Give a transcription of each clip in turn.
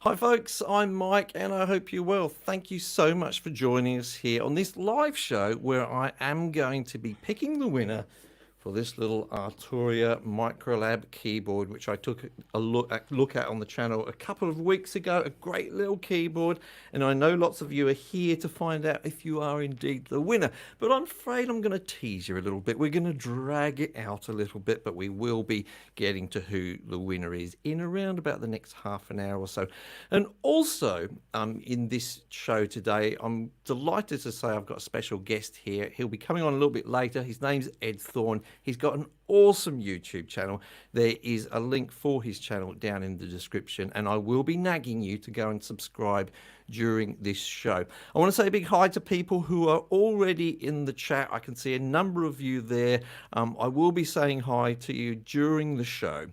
Hi folks, I'm Mike and I hope you're well. Thank you so much for joining us here on this live show where I am going to be picking the winner for this little Arturia MicroLab keyboard, which I took a look at on the channel a couple of weeks ago. A great little keyboard, and I know lots of you are here to find out if you are indeed the winner. But I'm afraid I'm going to tease you a little bit. We're going to drag it out a little bit, but we will be getting to who the winner is in around about the next half an hour or so. And also, in this show today, I'm delighted to say I've got a special guest here. He'll be coming on a little bit later. His name's Ed Thorne. He's got an awesome YouTube channel. There is a link for his channel down in the description, and I will be nagging you to go and subscribe during this show. I want to say a big hi to people who are already in the chat. I can see a number of you there. I will be saying hi to you during the show.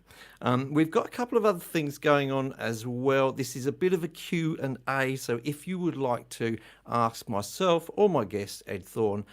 We've got a couple of other things going on as well. This is a bit of a Q&A, so if you would like to ask myself or my guest, Ed Thorne,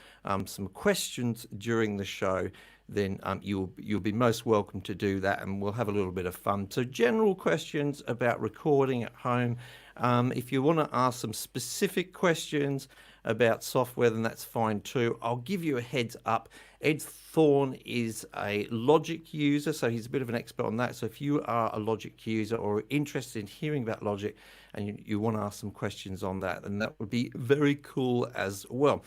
some questions during the show, then you'll be most welcome to do that, and we'll have a little bit of fun. So general questions about recording at home. If you want to ask some specific questions about software, then that's fine too. I'll give you a heads up. Ed Thorne is a Logic user, so he's a bit of an expert on that. So if you are a Logic user or interested in hearing about Logic and you want to ask some questions on that, then that would be very cool as well.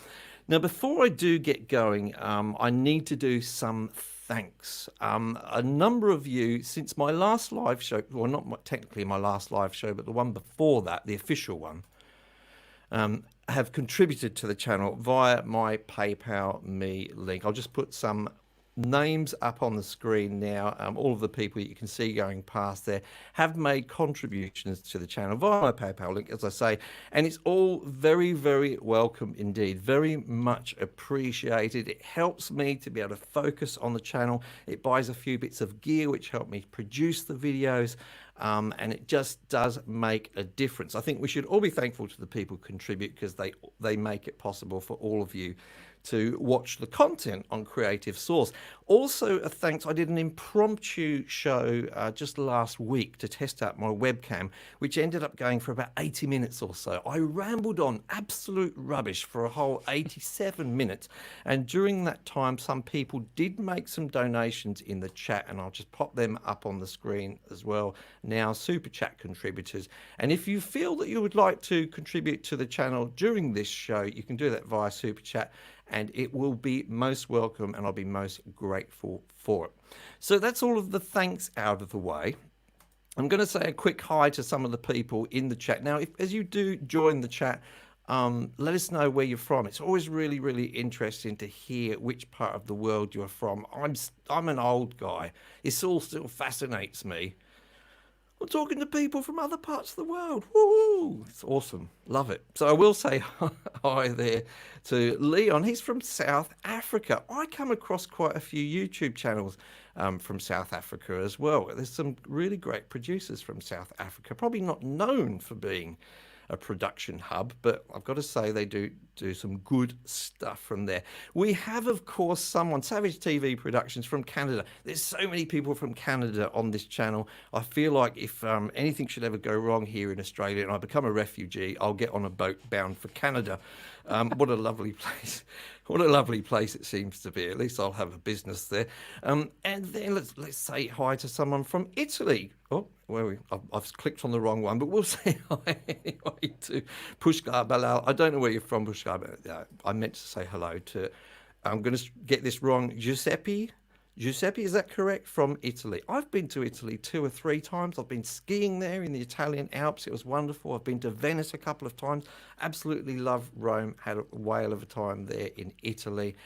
Now, before I do get going, I need to do some thanks. A number of you, since my last live show, well, not technically my last live show, but the one before that, the official one, have contributed to the channel via my PayPal Me link. I'll just put some names up on the screen now. All of the people you can see going past there have made contributions to the channel via my PayPal link, as I say, and it's all very, very welcome indeed. Very much appreciated. It helps me to be able to focus on the channel. It buys a few bits of gear which help me produce the videos. And it just does make a difference. I think we should all be thankful to the people who contribute, because they make it possible for all of you to watch the content on Creative Source. Also, a thanks, I did an impromptu show just last week to test out my webcam, which ended up going for about 80 minutes or so. I rambled on absolute rubbish for a whole 87 minutes. And during that time, some people did make some donations in the chat, and I'll just pop them up on the screen as well now, Super Chat contributors. And if you feel that you would like to contribute to the channel during this show, you can do that via Super Chat, and it will be most welcome, and I'll be most grateful for it. So that's all of the thanks out of the way. I'm going to say a quick hi to some of the people in the chat. Now, as you do join the chat, let us know where you're from. It's always really, really interesting to hear which part of the world you're from. I'm an old guy. It all still fascinates me. I'm talking to people from other parts of the world. Woo! It's awesome. Love it. So I will say hi there to Leon. He's from South Africa. I come across quite a few YouTube channels from South Africa as well. There's some really great producers from South Africa, probably not known for being a production hub, but I've got to say they do some good stuff from there. We have, of course, someone, Savage TV Productions from Canada. There's so many people from Canada on this channel. I feel like if anything should ever go wrong here in Australia and I become a refugee, I'll get on a boat bound for Canada. What a lovely place. What a lovely place it seems to be. At least I'll have a business there. And then let's say hi to someone from Italy. Oh, I've clicked on the wrong one, but we'll say hi anyway to Pushkar Balal. I don't know where you're from, Pushkar, but I meant to say hello to, I'm going to get this wrong, Giuseppe, is that correct? From Italy. I've been to Italy 2 or 3 times. I've been skiing there in the Italian Alps. It was wonderful. I've been to Venice a couple of times. Absolutely love Rome. Had a whale of a time there in Italy.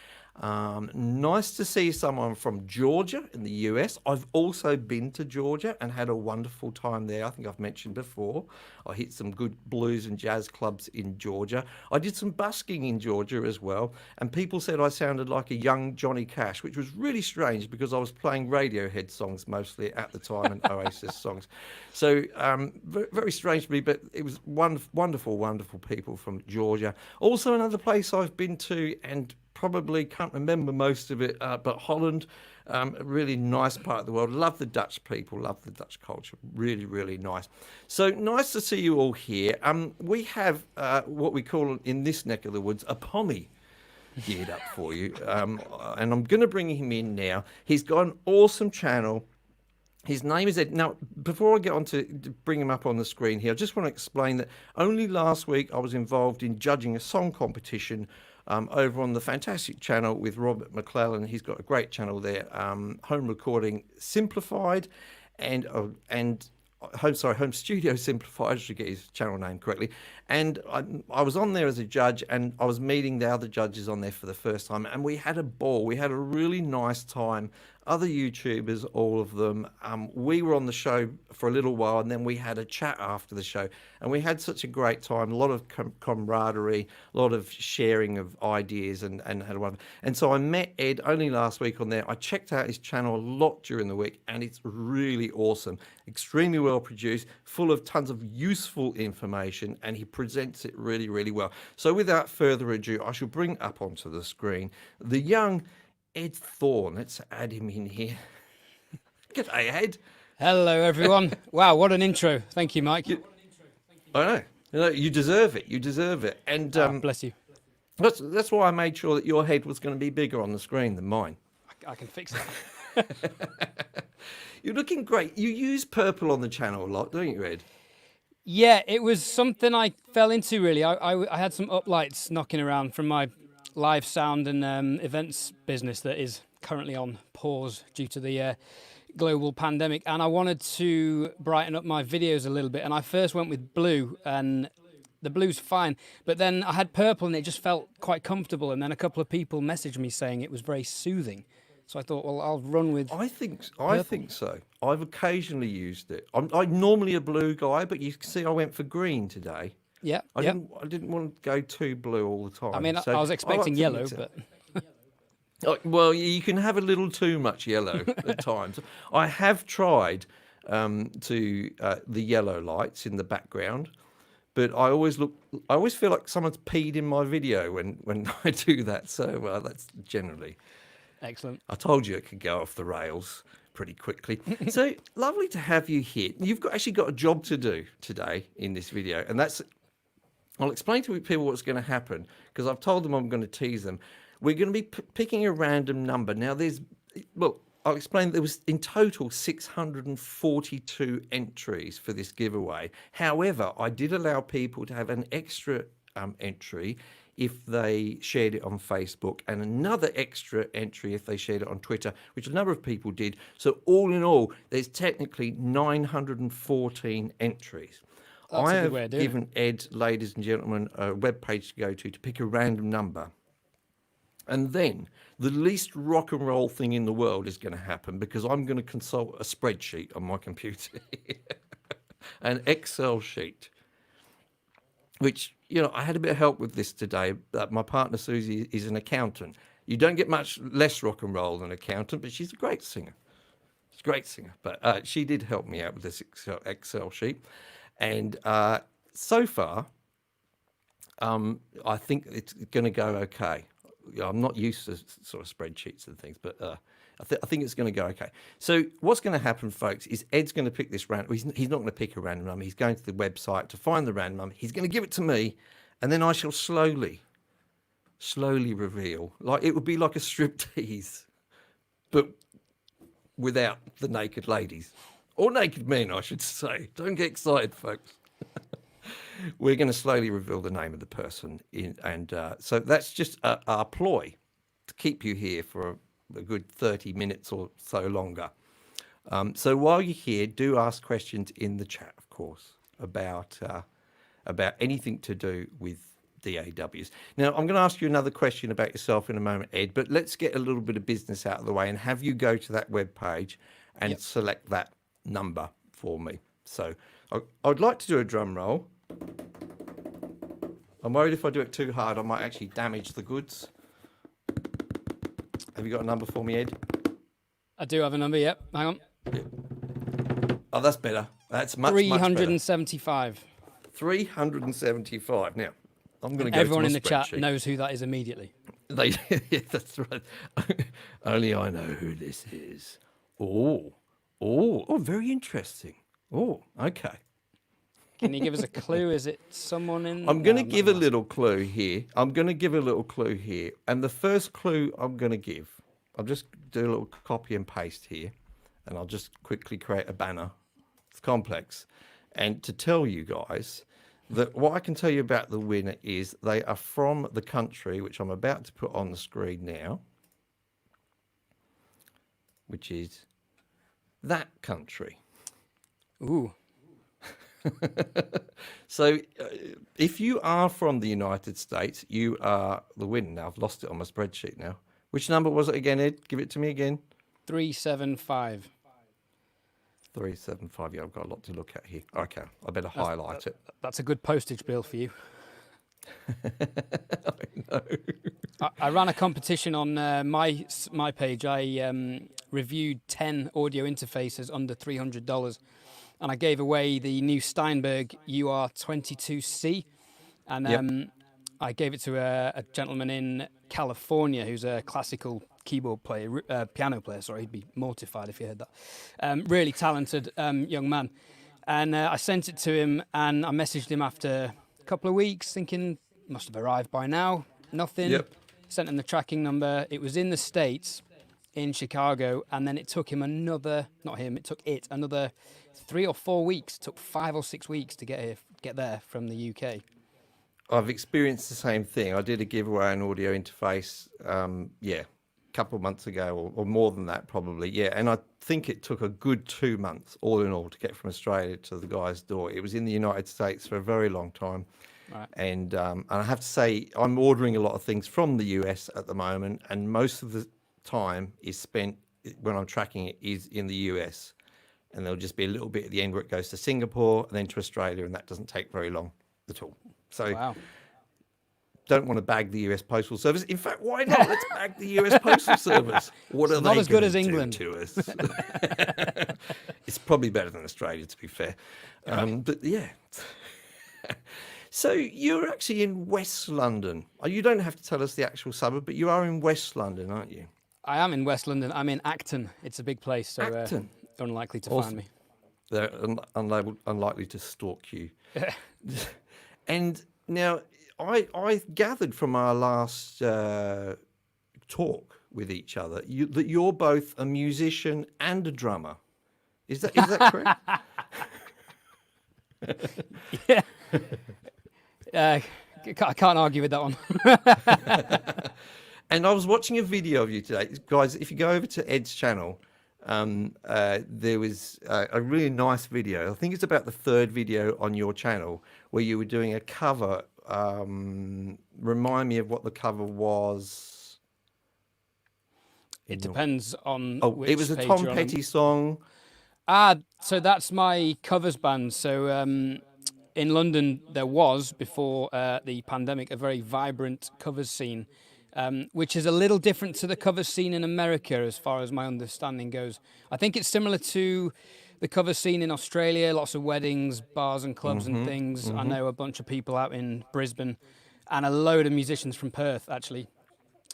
Nice to see someone from Georgia in the US. I've also been to Georgia and had a wonderful time there. I think I've mentioned before. I hit some good blues and jazz clubs in Georgia. I did some busking in Georgia as well, and people said I sounded like a young Johnny Cash, which was really strange because I was playing Radiohead songs mostly at the time and Oasis songs. So very strange to me, but it was wonderful, wonderful people from Georgia. Also another place I've been to and probably can't remember most of it, but Holland, a really nice part of the world. Love the Dutch people, love the Dutch culture. Really, really nice. So nice to see you all here. We have what we call in this neck of the woods a pommy geared up for you, and I'm going to bring him in now. He's got an awesome channel. His name is Ed. Now, before I get on to bring him up on the screen here, I just want to explain that only last week I was involved in judging a song competition over on the fantastic channel with Robert McClellan. He's got a great channel there, Home Recording Simplified, and Home Studio Simplified. I should get his channel name correctly. And I was on there as a judge, and I was meeting the other judges on there for the first time, and we had a ball. We had a really nice time. Other YouTubers, all of them. We were on the show for a little while, and then we had a chat after the show, and we had such a great time. A lot of camaraderie, a lot of sharing of ideas, and had a wonderful. And so I met Ed only last week on there. I checked out his channel a lot during the week, and it's really awesome, extremely well produced, full of tons of useful information, and he presents it really, really well. So without further ado, I shall bring up onto the screen the young Ed Thorne. Let's add him in here. G'day, Ed. Hello, everyone. Wow, what an intro. Thank you, Mike. I know. You deserve it. You deserve it. And bless you. That's why I made sure that your head was going to be bigger on the screen than mine. I can fix that. You're looking great. You use purple on the channel a lot, don't you, Ed? Yeah, it was something I fell into, really. I had some uplights knocking around from my live sound and events business that is currently on pause due to the global pandemic, and I wanted to brighten up my videos a little bit, and I first went with blue, and the blue's fine, but then I had purple and it just felt quite comfortable, and then a couple of people messaged me saying it was very soothing, so I thought, well, I'll run with I think so. I've occasionally used it. I'm normally a blue guy, but you can see I went for green today. Yeah, I didn't want to go too blue all the time. I mean, I was expecting yellow, but well, you can have a little too much yellow at times. I have tried the yellow lights in the background, but I always feel like someone's peed in my video when I do that. So that's generally excellent. I told you it could go off the rails pretty quickly. So lovely to have you here. You've actually got a job to do today in this video, and that's. I'll explain to people what's going to happen, because I've told them I'm going to tease them. We're going to be picking a random number. Now, I'll explain. There was in total 642 entries for this giveaway. However, I did allow people to have an extra entry if they shared it on Facebook, and another extra entry if they shared it on Twitter, which a number of people did. So all in all, there's technically 914 entries. That's I a good way have of doing given Ed, ladies and gentlemen, a web page to go to pick a random number. And then the least rock and roll thing in the world is going to happen, because I'm going to consult a spreadsheet on my computer, an Excel sheet, which, I had a bit of help with this today. My partner, Susie, is an accountant. You don't get much less rock and roll than an accountant, but she's a great singer. She's a great singer. But she did help me out with this Excel sheet. And so far, I think it's going to go okay. I'm not used to sort of spreadsheets and things, but I think it's going to go okay. So what's going to happen, folks, is Ed's going to pick this random. He's not going to pick a random number. He's going to the website to find the random number. He's going to give it to me, and then I shall slowly reveal. Like it would be like a striptease, but without the naked ladies. Or naked men, I should say. Don't get excited, folks. We're going to slowly reveal the name of the person. So that's just our ploy to keep you here for a good 30 minutes or so longer. So while you're here, do ask questions in the chat, of course, about anything to do with DAWs. Now, I'm going to ask you another question about yourself in a moment, Ed, but let's get a little bit of business out of the way and have you go to that web page and select that number for me. So I'd like to do a drum roll. I'm worried if I do it too hard, I might actually damage the goods. Have you got a number for me, Ed? I do have a number, yep. Hang on. Yeah. Oh, that's better. That's much, 375. Much better. 375. Now, I'm going to go Everyone to in my the chat spreadsheet. knows who that is immediately. They, yeah, that's right. Only I know who this is. Oh, oh, very interesting. Oh, okay. Can you give us a clue? Is it someone in? I'm going No, to I'm not give a going to ask. little clue here. And the first clue I'm going to give, I'll just do a little copy and paste here, and I'll just quickly create a banner. It's complex. And to tell you guys that what I can tell you about the winner is they are from the country, which I'm about to put on the screen now, which is that country. Ooh, So if you are from the United States, you are the winner. Now, I've lost it on my spreadsheet now. Which number was it again, Ed? Give it to me again. 375. 375. Yeah, I've got a lot to look at here. Okay, I better That's, highlight it. that's a good postage bill for you. I know. I ran a competition on my page. I reviewed 10 audio interfaces under $300, and I gave away the new Steinberg UR22C, and Yep. I gave it to a gentleman in California who's a classical keyboard player, piano player. Sorry, he'd be mortified if he heard that. Really talented young man, and I sent it to him, and I messaged him after a couple of weeks, thinking must have arrived by now. Nothing. Yep. Sent him the tracking number. It was in the States, in Chicago, and then it took him another, not him, it took it another 3 or 4 weeks. It took 5 or 6 weeks to get there from the UK. I've experienced the same thing. I did a giveaway an audio interface, a couple of months ago, or more than that, probably. Yeah, and I think it took a good 2 months, all in all, to get from Australia to the guy's door. It was in the United States for a very long time. Right. And I have to say, I'm ordering a lot of things from the US at the moment, and most of the time is spent when I'm tracking it is in the US. And there'll just be a little bit at the end where it goes to Singapore and then to Australia, and that doesn't take very long at all. So Wow. don't want to bag the US Postal Service. In fact, why not? Let's bag the US Postal Service. What are not they as good gonna as do England. to us? It's probably better than Australia, to be fair. But yeah. So you're actually in West London. You don't have to tell us the actual suburb, but you are in West London, aren't you? I am in West London. I'm in Acton. It's a big place, so Acton. unlikely to Awesome. find me. They're unlikely to stalk you. And now, I gathered from our last talk with each other that you're both a musician and a drummer. Is that correct? Yeah. I can't argue with that one. And I was watching a video of you today, guys. If you go over to Ed's channel, there was a really nice video. I think it's about the third video on your channel where you were doing a cover. Remind me of what the cover was. It depends on which it was a page Tom you're on. Petty song. So that's my covers band. So in London, there was, before the pandemic, a very vibrant covers scene, which is a little different to the covers scene in America, as far as my understanding goes. I think it's similar to the cover scene in Australia, lots of weddings, bars and clubs and things. I know a bunch of people out in Brisbane and a load of musicians from Perth, actually,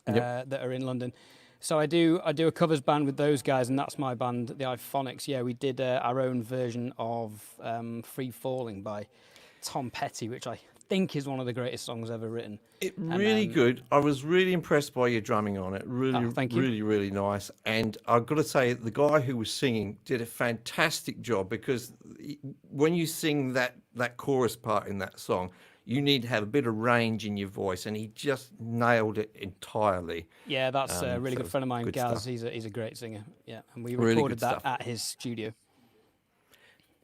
that are in London. So I do a covers band with those guys, and that's my band, the Iphonics. Yeah, we did our own version of Free Falling by Tom Petty, which I think is one of the greatest songs ever written. Really good. I was really impressed by your drumming on it. Really, thank you. really, really nice. And I've got to say, the guy who was singing did a fantastic job, because when you sing that chorus part in that song, you need to have a bit of range in your voice, and he just nailed it entirely. Yeah, that's a really so good friend of mine, good Gaz. stuff. He's a great singer. Yeah, and we Really recorded good that stuff. at his studio.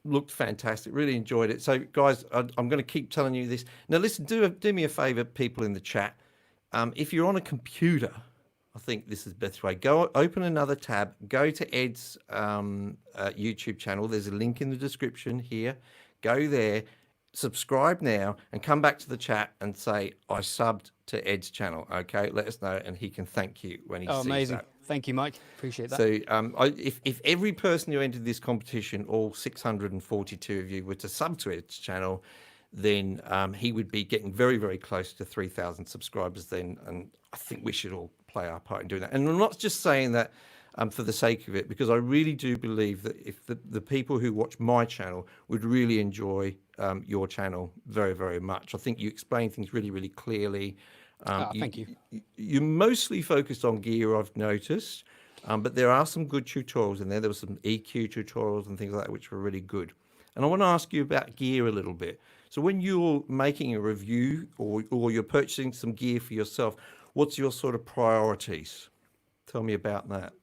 Looked fantastic. Really enjoyed it. So, guys, I'm going to keep telling you this. Now, listen, do me a favor, people in the chat. If you're on a computer, I think this is the best way. Go open another tab. Go to Ed's YouTube channel. There's a link in the description here. Go there. Subscribe now and come back to the chat and say, I subbed to Ed's channel. Okay, let us know, and he can thank you when he sees Amazing. that. Thank you, Mike. Appreciate that. So if every person who entered this competition, all 642 of you, were to sub to Ed's channel, then he would be getting very, very close to 3,000 subscribers then. And I think we should all play our part in doing that. And I'm not just saying that for the sake of it, because I really do believe that if the people who watch my channel would really enjoy your channel very, very much. I think you explain things really, really clearly. Thank you. You're mostly focused on gear, I've noticed, but there are some good tutorials in there. There were some EQ tutorials and things like that, which were really good. And I want to ask you about gear a little bit. So when you're making a review or you're purchasing some gear for yourself, what's your sort of priorities? Tell me about that.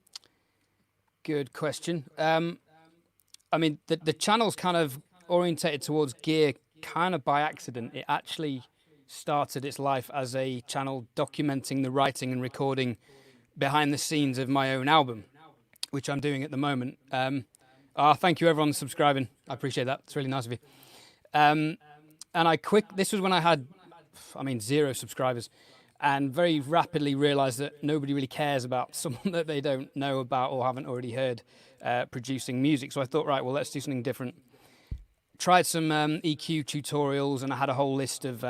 Good question. I mean, the channel's kind of orientated towards gear kind of by accident. It actually started its life as a channel documenting the writing and recording behind the scenes of my own album, which I'm doing at the moment. Thank you everyone subscribing. I appreciate that. It's really nice of you. And this was when I had, 0 subscribers, and very rapidly realized that nobody really cares about someone that they don't know about or haven't already heard producing music. So I thought, right, well, let's do something different. Tried some EQ tutorials, and I had a whole list of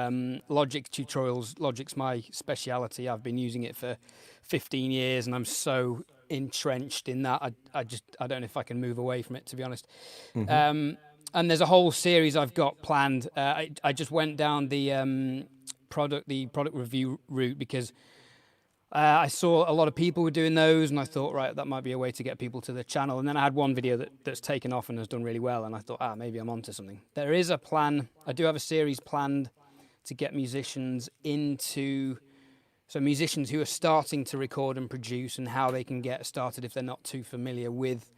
Logic tutorials. Logic's my speciality. I've been using it for 15 years, and I'm so entrenched in that. I don't know if I can move away from it, to be honest. Mm-hmm. And there's a whole series I've got planned. I just went down the product review route because I saw a lot of people were doing those, and I thought, right, that might be a way to get people to the channel. And then I had one video that's taken off and has done really well, and I thought, maybe I'm onto something. There is a plan. I do have a series planned to get musicians musicians who are starting to record and produce, and how they can get started if they're not too familiar with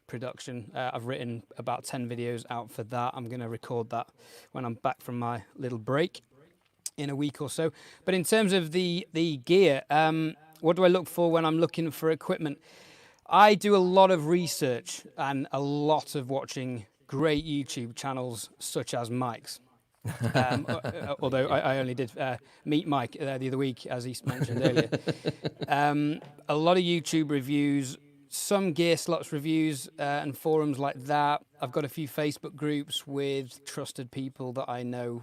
production. I've written about 10 videos out for that. I'm going to record that when I'm back from my little break in a week or so. But in terms of the gear, what do I look for when I'm looking for equipment? I do a lot of research and a lot of watching great YouTube channels such as Mike's. Although I only did meet Mike the other week, as he mentioned earlier. A lot of YouTube reviews, some gear slots reviews and forums like that. I've got a few Facebook groups with trusted people that I know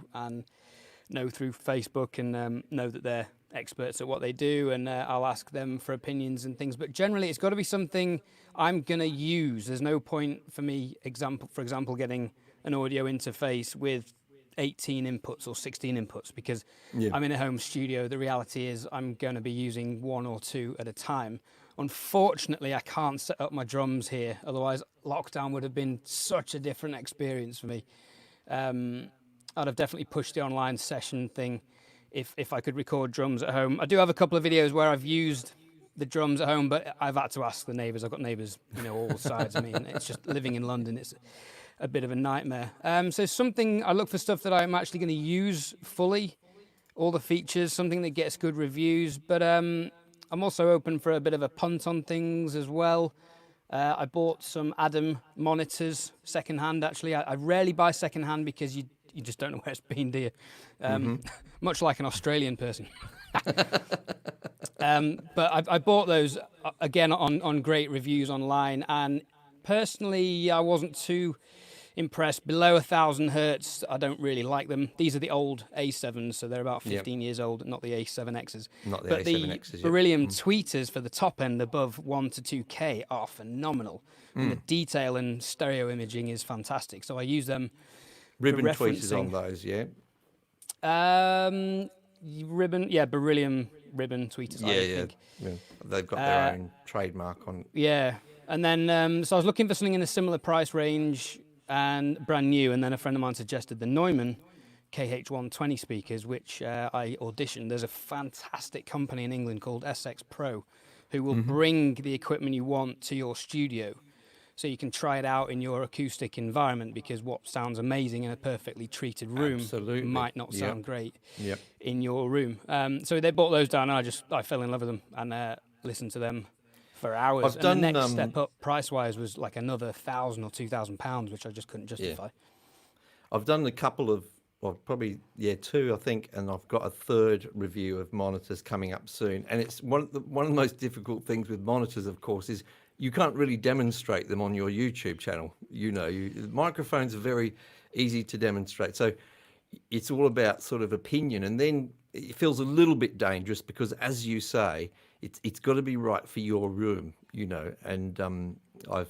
through Facebook, and know that they're experts at what they do, and I'll ask them for opinions and things. But generally, it's got to be something I'm going to use. There's no point for me, for example, getting an audio interface with 18 inputs or 16 inputs, because I'm in a home studio. The reality is I'm going to be using 1 or 2 at a time. Unfortunately, I can't set up my drums here. Otherwise, lockdown would have been such a different experience for me. I'd have definitely pushed the online session thing if I could record drums at home. I do have a couple of videos where I've used the drums at home, but I've had to ask the neighbours. I've got neighbours, all sides of me, and it's just living in London. It's a bit of a nightmare. So I look for stuff that I'm actually going to use fully, all the features, something that gets good reviews. But I'm also open for a bit of a punt on things as well. I bought some Adam monitors secondhand. Actually, I rarely buy secondhand because you just don't know where it's been, do you? Much like an Australian person. But I bought those, again, on great reviews online. And personally, I wasn't too impressed. Below 1,000 hertz, I don't really like them. These are the old A7s, so they're about 15 years old, not the A7Xs. Not the but A7Xs, the Beryllium tweeters for the top end above 1 to 2K are phenomenal. And the detail and stereo imaging is fantastic. So I use them. Ribbon tweeters on those, yeah? Beryllium ribbon tweeters, I think. Yeah. They've got their own trademark on. Yeah. And then, so I was looking for something in a similar price range and brand new, and then a friend of mine suggested the Neumann KH120 speakers, which I auditioned. There's a fantastic company in England called SX Pro who will bring the equipment you want to your studio, so you can try it out in your acoustic environment, because what sounds amazing in a perfectly treated room might not sound great in your room. So they bought those down, and I fell in love with them and listened to them for hours. The next step up price-wise was like another £1,000 or £2,000, which I just couldn't justify. I've done a couple of, two, I think, and I've got a third review of monitors coming up soon. And it's one of the most difficult things with monitors, of course, is you can't really demonstrate them on your YouTube channel. Microphones are very easy to demonstrate. So it's all about sort of opinion, and then it feels a little bit dangerous because, as you say, it's got to be right for your room, you know. And I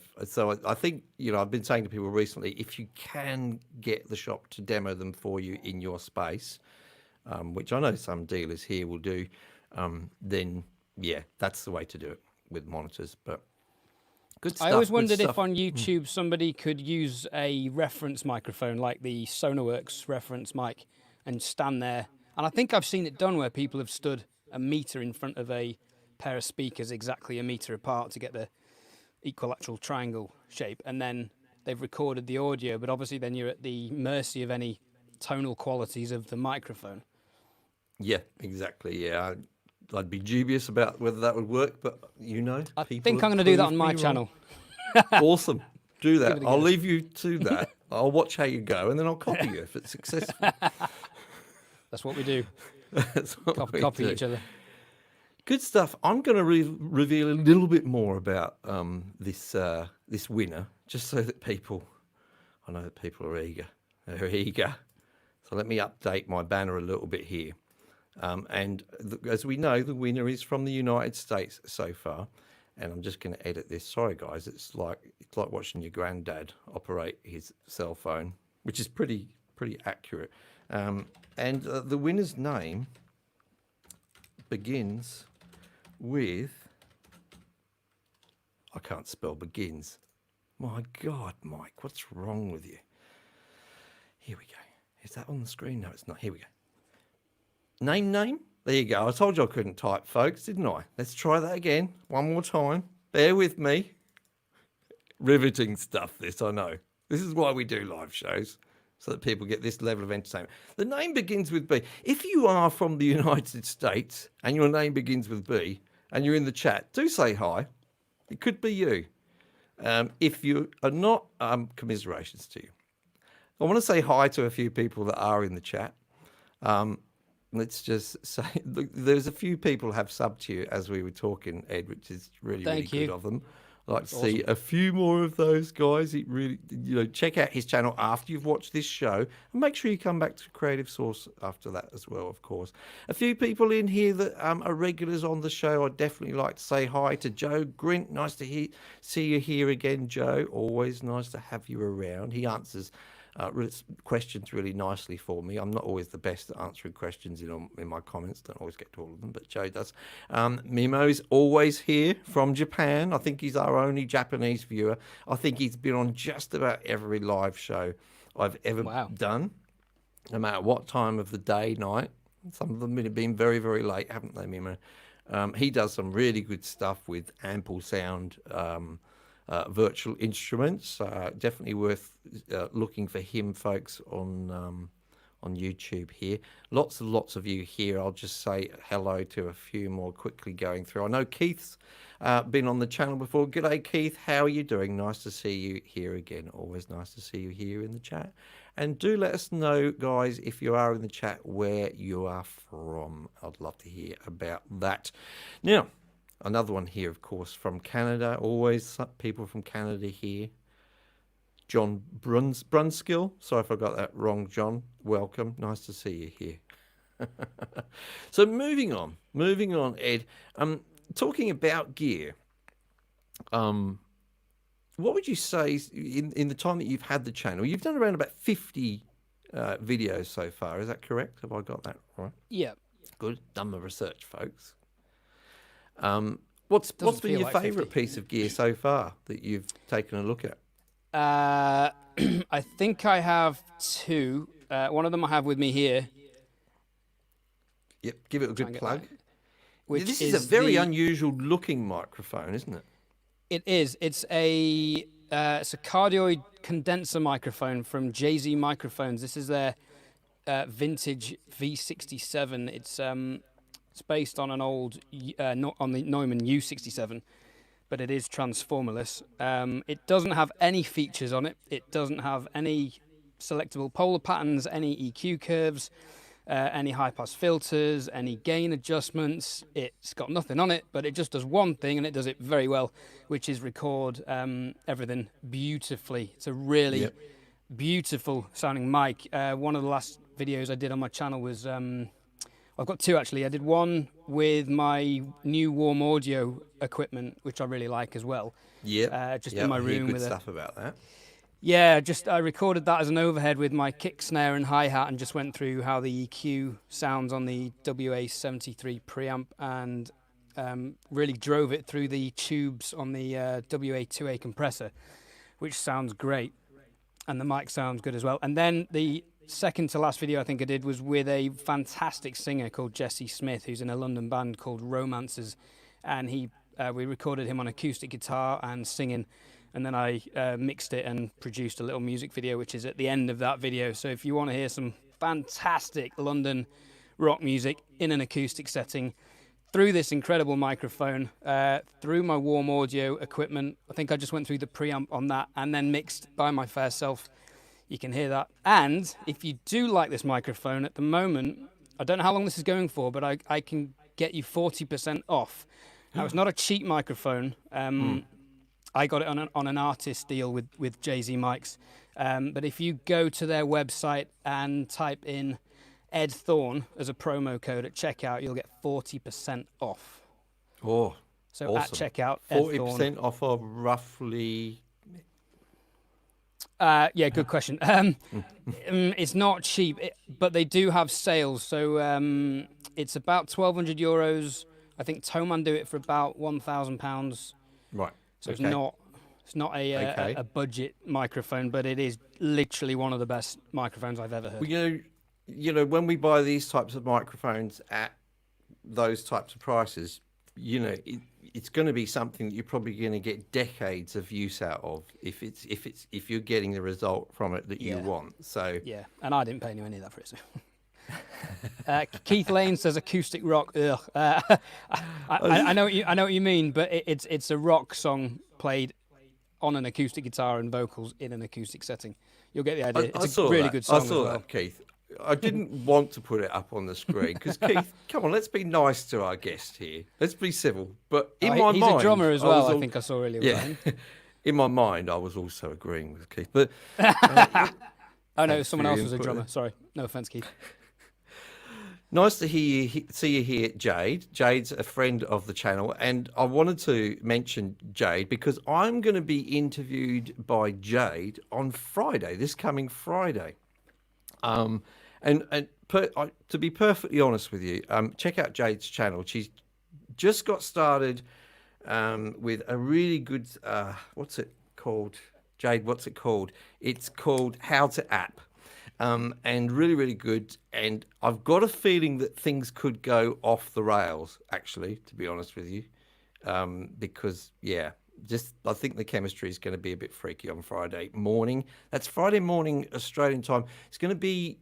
think, you know, I've been saying to people recently, if you can get the shop to demo them for you in your space, which I know some dealers here will do, then yeah, that's the way to do it with monitors. But good stuff. I always good wondered stuff. if on YouTube somebody could use a reference microphone like the Sonarworks reference mic and stand there. And I think I've seen it done where people have stood a meter in front of a pair of speakers exactly a meter apart to get the equilateral triangle shape. And then they've recorded the audio, but obviously then you're at the mercy of any tonal qualities of the microphone. Yeah, exactly. Yeah, I'd be dubious about whether that would work, but you know, I people think I'm have going to do that proved on my me wrong. channel. Awesome. Do that. it a I'll go. leave you to that. I'll watch how you go, and then I'll copy you if it's successful. That's what we do. That's what we Copy do. each other. Good stuff. I'm going to reveal a little bit more about this winner, just so that people, I know that people are eager. They're eager. So let me update my banner a little bit here. As we know, the winner is from the United States so far. And I'm just going to edit this. Sorry, guys. It's like watching your granddad operate his cell phone, which is pretty accurate. The winner's name begins with, I can't spell begins. My God, Mike, what's wrong with you? Here we go. Is that on the screen? No, it's not. Here we go. Name? There you go. I told you I couldn't type, folks, didn't I? Let's try that again. One more time. Bear with me. Riveting stuff, this, I know. This is why we do live shows, so that people get this level of entertainment. The name begins with B. If you are from the United States and your name begins with B and you're in the chat, do say hi. It could be you. If you are not, commiserations to you. I want to say hi to a few people that are in the chat. Let's just say, look, there's a few people have subbed to you as we were talking, Ed, which is really good of them. I'd like to see a few more of those guys. It really, you know, check out his channel after you've watched this show, and make sure you come back to Creative Source after that as well, of course. A few people in here that are regulars on the show. I'd definitely like to say hi to Joe Grint. Nice to see you here again, Joe. Always nice to have you around. He answers questions really nicely for me. I'm not always the best at answering questions in my comments. Don't always get to all of them, but Joe does. Mimo's always here from Japan. I think he's our only Japanese viewer. I think he's been on just about every live show I've ever done, no matter what time of the day, night. Some of them have been very, very late, haven't they, Mimo? He does some really good stuff with ample sound, virtual instruments. Definitely worth looking for him, folks, on YouTube here. Lots of you here. I'll just say hello to a few more quickly going through. I know Keith's been on the channel before. G'day, Keith. How are you doing? Nice to see you here again. Always nice to see you here in the chat. And do let us know, guys, if you are in the chat, where you are from. I'd love to hear about that. Now, another one here, of course, from Canada. Always people from Canada here. John Brunskill. Sorry if I got that wrong, John. Welcome. Nice to see you here. So moving on, Ed. Talking about gear. What would you say in the time that you've had the channel? You've done around about 50 videos so far. Is that correct? Have I got that right? Yeah. Good. Done my research, folks. What's been your favourite piece of gear so far that you've taken a look at? I think I have two. One of them I have with me here. Yep, give it a good plug. This is a very unusual looking microphone, isn't it? It is. It's a cardioid condenser microphone from JZ Microphones. This is their vintage V67. It's based on an old on the Neumann U67, but it is transformerless. It doesn't have any features on it. It doesn't have any selectable polar patterns, any EQ curves, any high-pass filters, any gain adjustments. It's got nothing on it, but it just does one thing, and it does it very well, which is record everything beautifully. It's a really beautiful sounding mic. One of the last videos I did on my channel was I've got two actually. I did one with my new warm audio equipment, which I really like as well. Yeah, Just in my I hear room good with stuff about that. Yeah, just I recorded that as an overhead with my kick, snare, and hi-hat, and just went through how the EQ sounds on the WA73 preamp, and really drove it through the tubes on the WA2A compressor, which sounds great, and the mic sounds good as well. And then the second to last video I think I did was with a fantastic singer called Jesse Smith, who's in a London band called Romancers, and we recorded him on acoustic guitar and singing. And then I mixed it and produced a little music video, which is at the end of that video. So if you want to hear some fantastic London rock music in an acoustic setting, through this incredible microphone, through my warm audio equipment, I think I just went through the preamp on that and then mixed by my fair self. You can hear that. And if you do like this microphone at the moment, I don't know how long this is going for, but I can get you 40% off. Now, it's not a cheap microphone. I got it on an artist deal with Jay-Z Mics. But if you go to their website and type in Ed Thorne as a promo code at checkout, you'll get 40% off. Oh, so awesome. At checkout, 40% off of roughly... yeah, good question. It's not cheap, but they do have sales. So it's about €1,200. I think Thomann do it for about £1,000. Right. So okay. it's not a budget microphone, but it is literally one of the best microphones I've ever heard. Well, you know, when we buy these types of microphones at those types of prices, it's going to be something that you're probably going to get decades of use out of if you're getting the result from it that you want. So yeah, and I didn't pay any of that for it. So. Keith Lane says acoustic rock. Ugh. I know what you mean, but it's a rock song played on an acoustic guitar and vocals in an acoustic setting. You'll get the idea. It's a really good song. I saw that, Keith. I didn't want to put it up on the screen because Keith, come on, let's be nice to our guest here. Let's be civil. But in my mind, he's a drummer as well. I think I saw earlier. Yeah. In my mind, I was also agreeing with Keith. But oh no, someone else was a drummer. Sorry, no offense, Keith. Nice to see you here, Jade. Jade's a friend of the channel, and I wanted to mention Jade because I'm going to be interviewed by Jade on Friday, this coming Friday. To be perfectly honest with you, check out Jade's channel. She's just got started with a really good, what's it called? Jade, what's it called? It's called How to App. And really, really good. And I've got a feeling that things could go off the rails, actually, to be honest with you. Because, yeah, I think the chemistry is going to be a bit freaky on Friday morning. That's Friday morning Australian time. It's going to be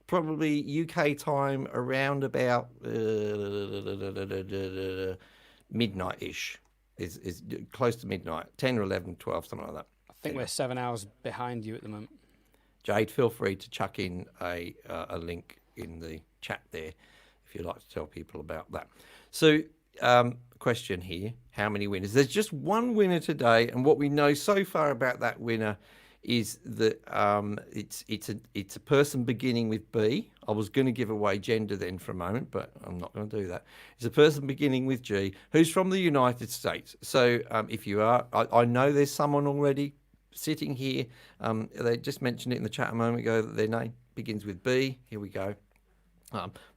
probably UK time around about midnight-ish. Is close to midnight, 10 or 11, 12, something like that. I think we're 7 hours behind you at the moment. Jade, feel free to chuck in a link in the chat there if you'd like to tell people about that. So, question here, how many winners? There's just one winner today, and what we know so far about that winner is that it's a person beginning with B. I was going to give away gender then for a moment, but I'm not going to do that. It's a person beginning with G who's from the United States. So if you are, I know there's someone already sitting here. They just mentioned it in the chat a moment ago that their name begins with B. Here we go.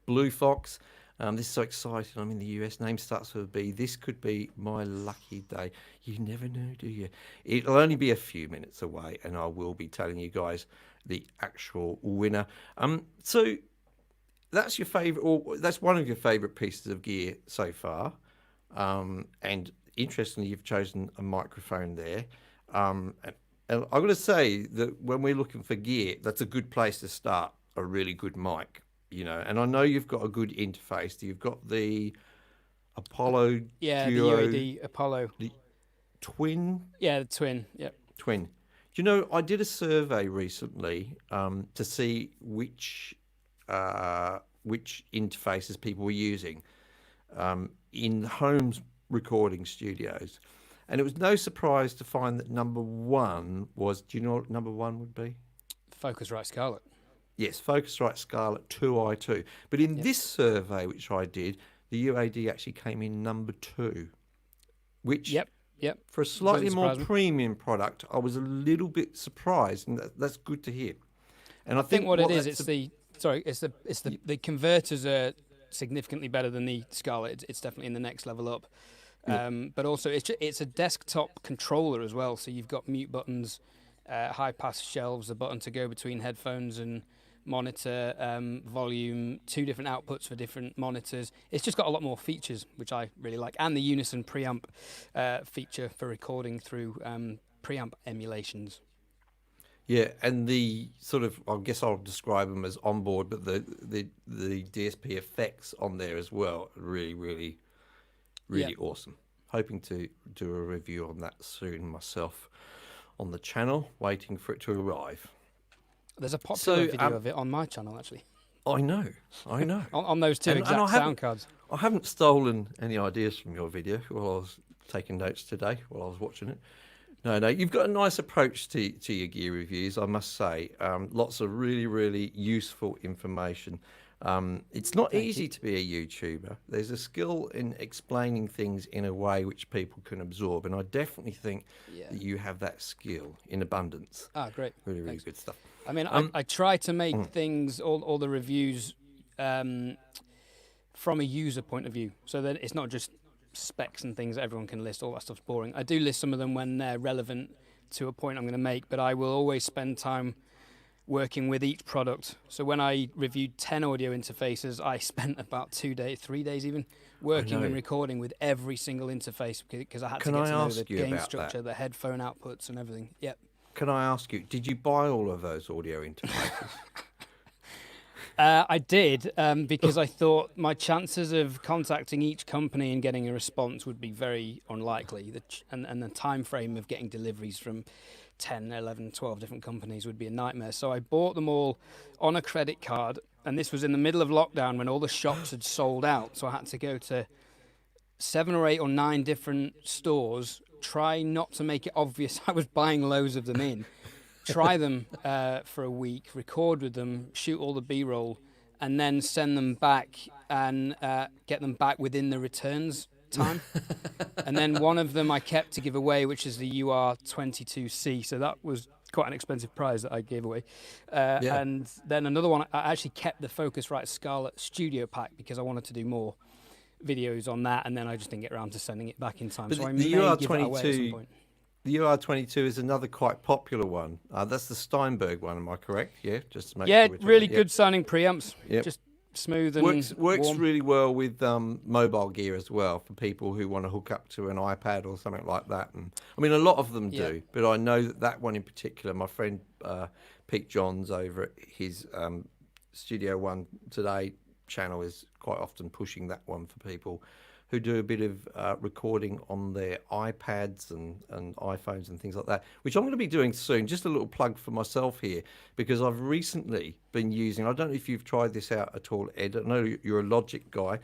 Blue Fox. This is so exciting. I'm in the US. Name starts with a B. This could be my lucky day. You never know, do you? It'll only be a few minutes away, and I will be telling you guys the actual winner. So that's your favorite, or that's one of your favorite pieces of gear so far. And interestingly, you've chosen a microphone there. And I've got to say that when we're looking for gear, that's a good place to start a really good mic. You know, and I know you've got a good interface. You've got the Apollo Duo, the UAD Apollo. The twin? Yeah, the twin, yep. Twin. You know, I did a survey recently to see which interfaces people were using in home recording studios. And it was no surprise to find that number one was, do you know what number one would be? Focusrite Scarlett. Yes, Focusrite Scarlett 2i2. But in Yep. this survey, which I did, the UAD actually came in number 2, which Yep. Yep. for a slightly Doesn't more surprise me. premium product, I was a little bit surprised, and that's good to hear. And I think what it is, that's it's the converters are significantly better than the Scarlett. It's definitely in the next level up. But also it's a desktop controller as well. So you've got mute buttons, high pass shelves, a button to go between headphones and monitor, volume, 2 different outputs for different monitors. It's just got a lot more features, which I really like, and the unison preamp feature for recording through preamp emulations. Yeah, and the sort of, I guess I'll describe them as onboard, but the DSP effects on there as well, really awesome. Hoping to do a review on that soon myself on the channel, waiting for it to arrive. There's a popular video of it on my channel, actually. I know. on those two exact sound cards. I haven't stolen any ideas from your video while I was taking notes today, while I was watching it. No, you've got a nice approach to your gear reviews, I must say. Lots of really useful information. It's not easy to be a YouTuber. There's a skill in explaining things in a way which people can absorb, and I definitely think that you have that skill in abundance. Ah, great. Really good stuff. I mean, I try to make things, all the reviews, from a user point of view, so that it's not just specs and things that everyone can list. All that stuff's boring. I do list some of them when they're relevant to a point I'm going to make, but I will always spend time working with each product. So when I reviewed 10 audio interfaces, I spent about 2 days, 3 days even, working and recording with every single interface because I had to get to know the gain structure, the headphone outputs and everything. Yep. Can I ask you, did you buy all of those audio interfaces? I did, because I thought my chances of contacting each company and getting a response would be very unlikely. And the time frame of getting deliveries from 10, 11, 12 different companies would be a nightmare. So I bought them all on a credit card, and this was in the middle of lockdown when all the shops had sold out. So I had to go to 7 or 8 or 9 different stores, try not to make it obvious I was buying loads of them in, try them for a week, record with them, shoot all the B-roll, and then send them back and get them back within the returns time. And then one of them I kept to give away, which is the UR22C. So that was quite an expensive prize that I gave away. And then another one, I actually kept the Focusrite Scarlett Studio Pack because I wanted to do more videos on that, and then I just didn't get around to sending it back in time. But so I the may UR22, give that away at some point. The UR22 is another quite popular one. That's the Steinberg one, am I correct? Yeah, just to make Yeah, sure really good sounding preamps. Yep. Just smooth and works warm. really well with mobile gear as well for people who want to hook up to an iPad or something like that. And I mean, a lot of them do, but I know that one in particular. My friend Pete Johns over at his Studio One Today channel is quite often pushing that one for people who do a bit of recording on their iPads and iPhones and things like that, which I'm going to be doing soon. Just a little plug for myself here, because I've recently been using, I don't know if you've tried this out at all, Ed, I know you're a Logic guy.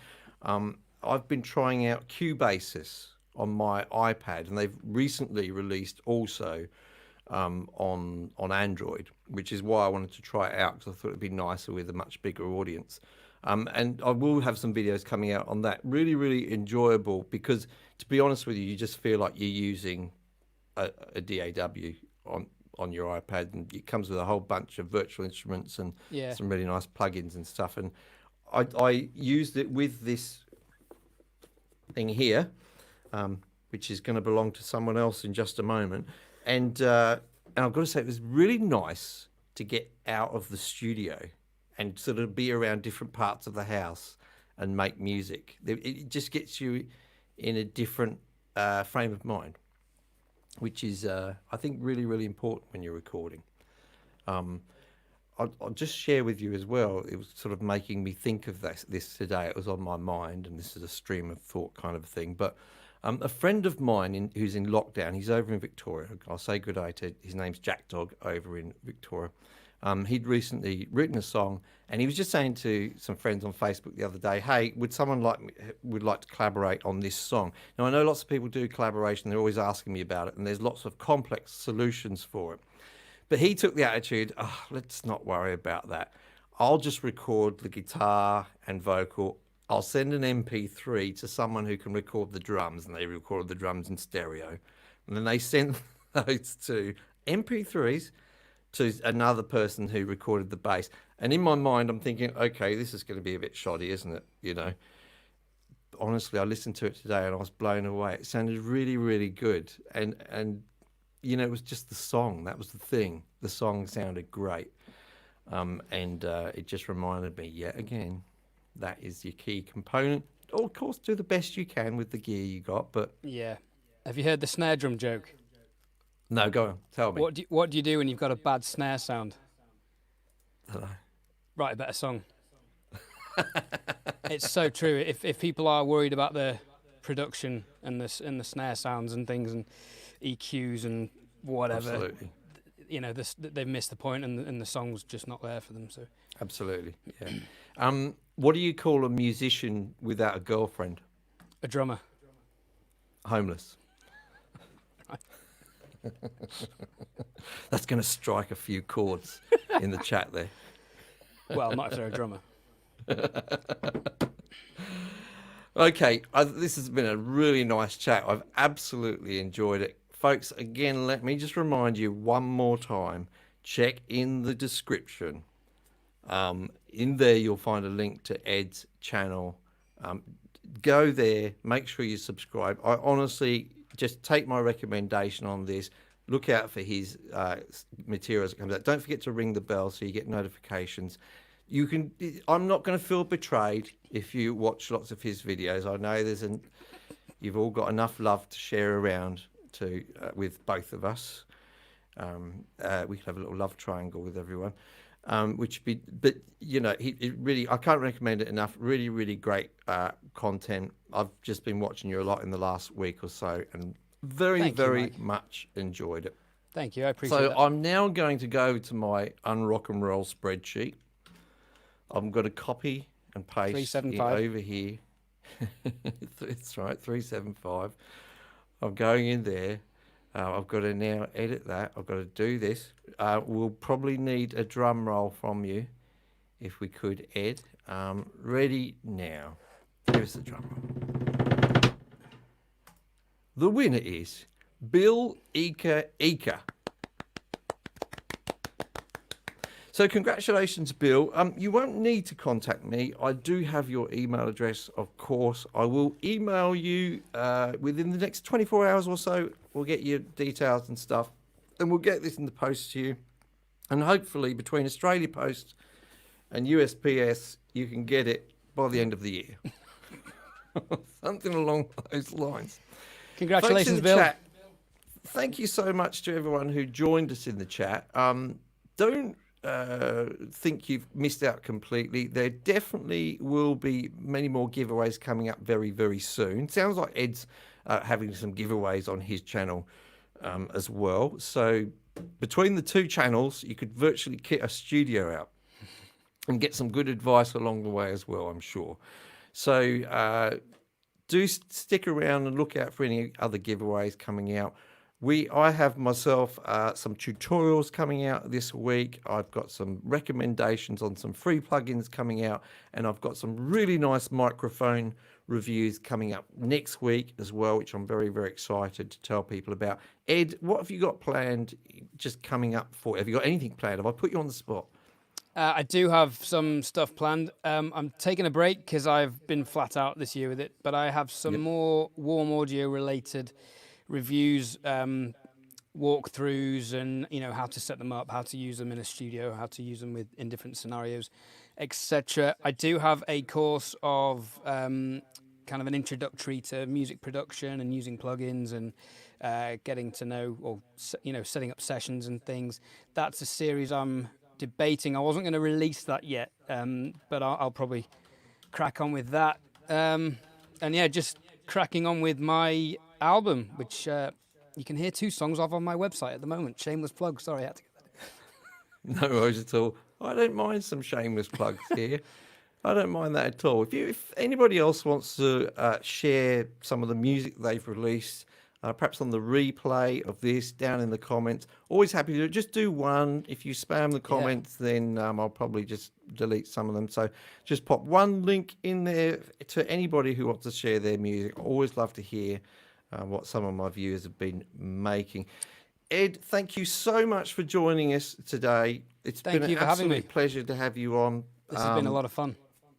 I've been trying out Cubasis on my iPad, and they've recently released also on Android, which is why I wanted to try it out, because I thought it'd be nicer with a much bigger audience. And I will have some videos coming out on that. Really enjoyable, because to be honest with you, you just feel like you're using a DAW on your iPad, and it comes with a whole bunch of virtual instruments and some really nice plugins and stuff. And I used it with this thing here, which is going to belong to someone else in just a moment. And I've got to say, it was really nice to get out of the studio and sort of be around different parts of the house and make music. It just gets you in a different frame of mind, which is, I think, really important when you're recording. I'll just share with you as well, it was sort of making me think of this today. It was on my mind, and this is a stream of thought kind of thing. But a friend of mine who's in lockdown, he's over in Victoria. I'll say good day to, his name's Jack Dog over in Victoria. He'd recently written a song, and he was just saying to some friends on Facebook the other day, hey, would someone would like to collaborate on this song? Now, I know lots of people do collaboration. They're always asking me about it, and there's lots of complex solutions for it. But he took the attitude, let's not worry about that. I'll just record the guitar and vocal. I'll send an MP3 to someone who can record the drums, and they record the drums in stereo. And then they send those to MP3s to another person who recorded the bass. And in my mind, I'm thinking, okay, this is going to be a bit shoddy, isn't it? You know, honestly, I listened to it today and I was blown away. It sounded really, really good. And you know, it was just the song. That was the thing. The song sounded great. And it just reminded me yet again, that is your key component. Oh, of course, do the best you can with the gear you got, but... Yeah. Have you heard the snare drum joke? No, go on, tell me. What do you do when you've got a bad snare sound? Hello. Write a better song. It's so true. If people are worried about the production and the snare sounds and things and EQs and whatever, Absolutely. you know, they've missed the point and the song's just not there for them. So Absolutely, yeah. What do you call a musician without a girlfriend? a drummer. Homeless. That's going to strike a few chords in the chat there. Well, not if they're a drummer. Okay, this has been a really nice chat. I've absolutely enjoyed it. Folks, again, let me just remind you one more time, check in the description. In there, you'll find a link to Ed's channel. Go there, make sure you subscribe. I honestly, just take my recommendation on this. Look out for his materials that comes out. Don't forget to ring the bell so you get notifications. I'm not going to feel betrayed if you watch lots of his videos. I know you've all got enough love to share around with both of us. We could have a little love triangle with everyone, but you know, I can't recommend it enough. Really, really great content. I've just been watching you a lot in the last week or so, and very much enjoyed it. Thank you, I appreciate So that. I'm now going to go to my Unrock and Roll spreadsheet. I'm going to copy and paste it 375 over here. That's right, 375. I'm going in there. I've got to now edit that. I've got to do this. We'll probably need a drum roll from you, if we could, Ed. Ready now. Give us the drum roll. The winner is Bill Eka. So congratulations, Bill. You won't need to contact me. I do have your email address, of course. I will email you within the next 24 hours or so. We'll get your details and stuff, and we'll get this in the post to you. And hopefully between Australia Post and USPS, you can get it by the end of the year. Something along those lines. Congratulations, Bill. Chat, thank you so much to everyone who joined us in the chat. Don't think you've missed out completely. There definitely will be many more giveaways coming up very, very soon. Sounds like Ed's having some giveaways on his channel as well. So between the two channels, you could virtually kit a studio out and get some good advice along the way as well, I'm sure. So do stick around and look out for any other giveaways coming out. I have myself some tutorials coming out this week. I've got some recommendations on some free plugins coming out, and I've got some really nice microphone reviews coming up next week as well, which I'm very, very excited to tell people about. Ed, what have you got planned just coming up for? Have you got anything planned? Have I put you on the spot? I do have some stuff planned. I'm taking a break because I've been flat out this year with it, but I have some more warm audio related reviews, walkthroughs, and how to set them up, how to use them in a studio, how to use them in different scenarios, etc. I do have a course of kind of an introductory to music production and using plugins and getting to know, or setting up sessions and things. That's a series I'm debating. I wasn't going to release that yet, but I'll probably crack on with that. And yeah, just cracking on with my album, which you can hear 2 songs of on my website at the moment. Shameless plug. Sorry, I had to get that. No worries at all. I don't mind some shameless plugs here. I don't mind that at all. If anybody else wants to share some of the music they've released, perhaps on the replay of this down in the comments. Always happy to do it. Just do one. If you spam the comments, then I'll probably just delete some of them. So just pop one link in there to anybody who wants to share their music. I always love to hear what some of my viewers have been making. Ed, thank you so much for joining us today. It's been an absolute pleasure to have you on. This has been a lot of fun.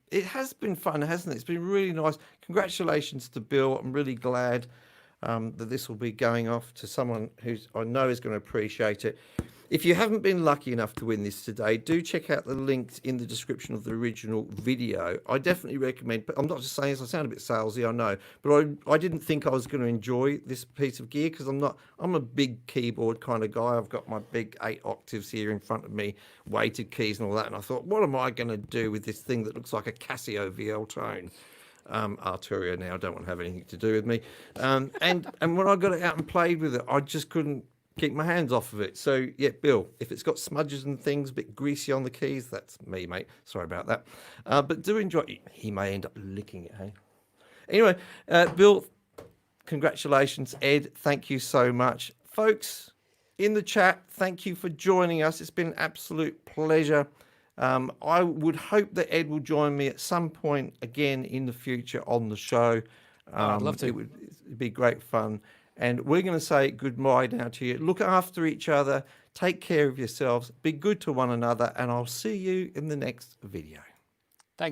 It has been fun, hasn't it? It's been really nice. Congratulations to Bill. I'm really glad that this will be going off to someone who I know is going to appreciate it. If you haven't been lucky enough to win this today, do check out the links in the description of the original video. I definitely recommend, but I'm not just saying this, I sound a bit salesy, I know, but I didn't think I was going to enjoy this piece of gear because I'm a big keyboard kind of guy. I've got my big 8 octaves here in front of me, weighted keys and all that, and I thought, what am I going to do with this thing that looks like a Casio VL Tone? Arturia now don't want to have anything to do with me. And when I got it out and played with it, I just couldn't keep my hands off of it. So yeah, Bill, if it's got smudges and things, a bit greasy on the keys, that's me, mate. Sorry about that. But do enjoy it. He may end up licking it, hey? Anyway, Bill, congratulations. Ed, thank you so much. Folks, in the chat, thank you for joining us. It's been an absolute pleasure. I would hope that Ed will join me at some point again in the future on the show. I'd love to. It'd be great fun. And we're going to say goodbye now to you. Look after each other. Take care of yourselves. Be good to one another. And I'll see you in the next video.